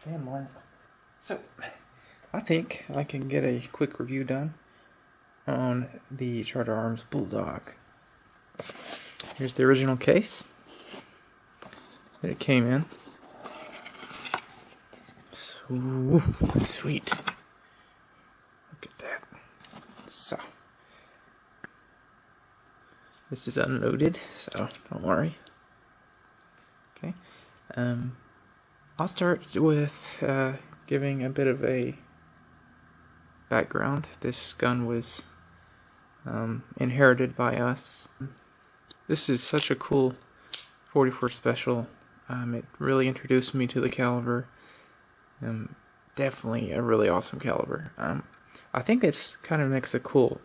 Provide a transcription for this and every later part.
fan lamp. So, I think I can get a quick review done on the Charter Arms Bulldog. Here's the original case that it came in. So, sweet. Look at that. So, this is unloaded, so don't worry. Okay. I'll start with giving a bit of a background. This gun was inherited by us. This is such a cool 44 Special. It really introduced me to the caliber. Definitely a really awesome caliber. I think it's kind of makes a cool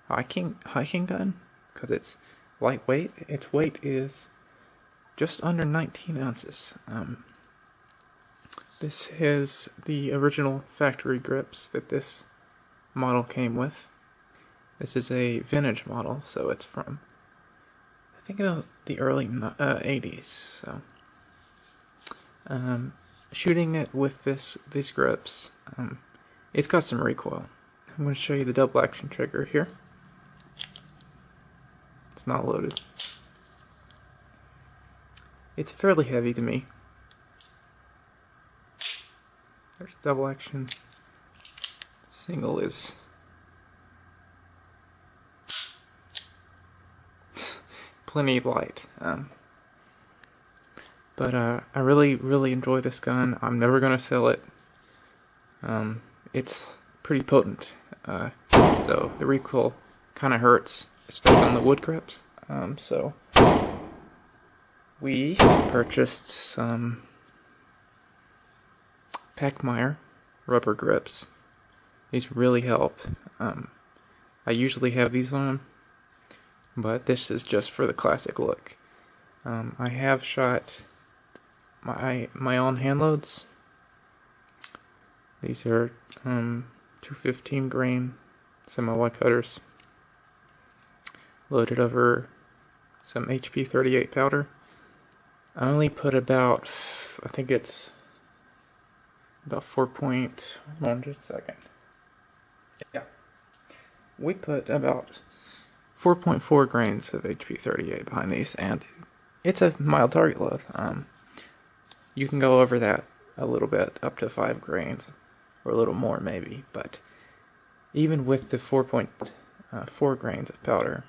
hiking gun because it's lightweight. Its weight is just under 19 ounces. This has the original factory grips that this model came with. This is a vintage model, so it's from, I think, about the early 80s. So, shooting it with these grips, it's got some recoil. I'm going to show you the double action trigger here. It's not loaded. It's fairly heavy to me. There's double action. Single is plenty light. But I really enjoy this gun. I'm never gonna sell it. It's pretty potent. So the recoil kind of hurts, especially on the wood grips. So we purchased some Pachmayr rubber grips. These really help. I usually have these on, but this is just for the classic look. I have shot my own hand loads. These are 215 grain semi-wide cutters loaded over some HP 38 powder. I only put about, I think it's about 4 point, hold on just a second. Yeah. We put about 4.4 grains of HP 38 behind these, and it's a mild target load. You can go over that a little bit, up to 5 grains, or a little more maybe, but even with the 4.4 grains of powder,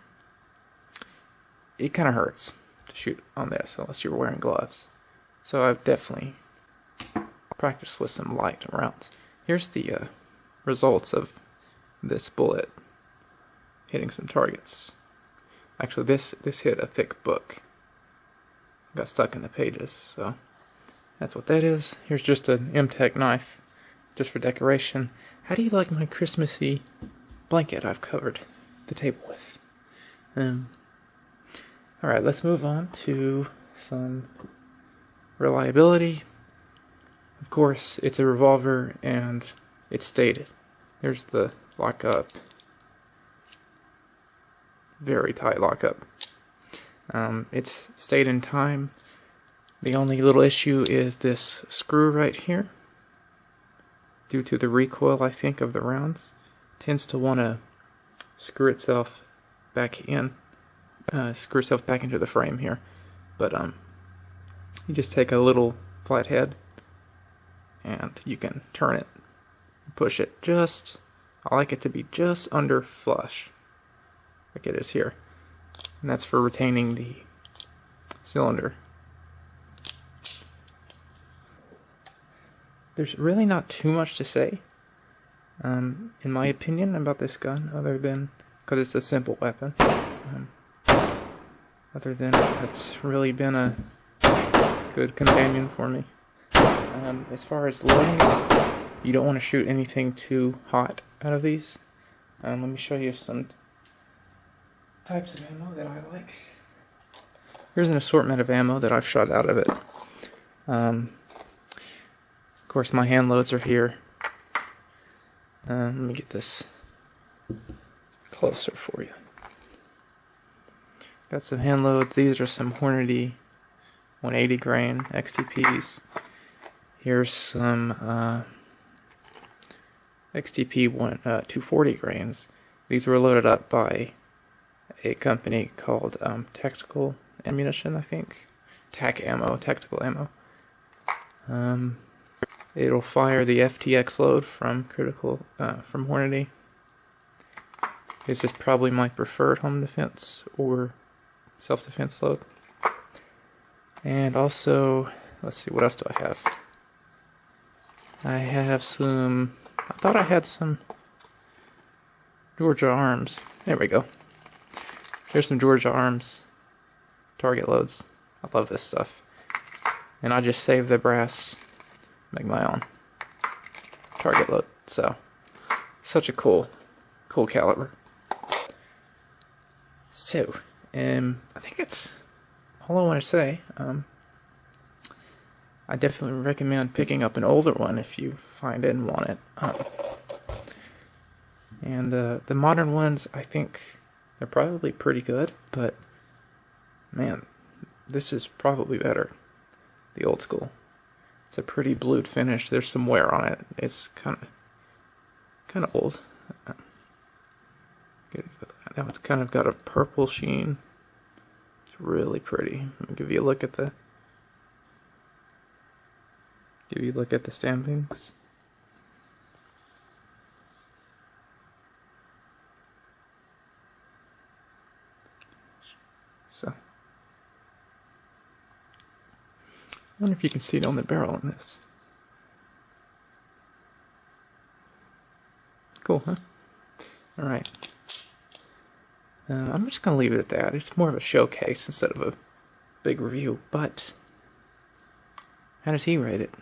it kind of hurts to shoot on this unless you're wearing gloves. So I've definitely practiced with some light rounds. Here's the results of this bullet hitting some targets. Actually, this hit a thick book. Got stuck in the pages, so that's what that is. Here's just an M-Tech knife, just for decoration. How do you like my Christmassy blanket I've covered the table with? Alright, let's move on to some reliability. Of course, it's a revolver and it's stated. There's the lockup. Very tight lockup. It's stayed in time. The only little issue is this screw right here. Due to the recoil, I think, of the rounds, tends to want to screw itself back in. Screw itself back into the frame here. But you just take a little flat head and you can turn it, push it just, I like it to be just under flush, like it is here. And that's for retaining the cylinder. There's really not too much to say, in my opinion, about this gun, other than, because it's a simple weapon, other than it's really been a good companion for me. As far as loadings, you don't want to shoot anything too hot out of these. Let me show you some types of ammo that I like. Here's an assortment of ammo that I've shot out of it. Of course, my hand loads are here. Let me get this closer for you. Got some hand loads. These are some Hornady 180 grain XTPs. Here's some XTP 240 grains. These were loaded up by a company called Tactical Ammunition, I think. Tactical Ammo. It'll fire the FTX load from from Hornady. This is probably my preferred home defense or self-defense load. And also, let's see, what else do I have? I have some, I thought I had some Georgia Arms. There we go. Here's some Georgia Arms target loads. I love this stuff. And I just save the brass, make my own target load. So, such a cool caliber. So, I think that's all I want to say. I definitely recommend picking up an older one if you find it and want it. And the modern ones, I think they're probably pretty good, but man, this is probably better. The old school. It's a pretty blued finish. There's some wear on it. It's kind of old. That one's kind of got a purple sheen. It's really pretty. Let me give you a look at the stampings. So, I wonder if you can see it on the barrel in this. Cool, huh? Alright. I'm just going to leave it at that. It's more of a showcase instead of a big review, but how does he rate it?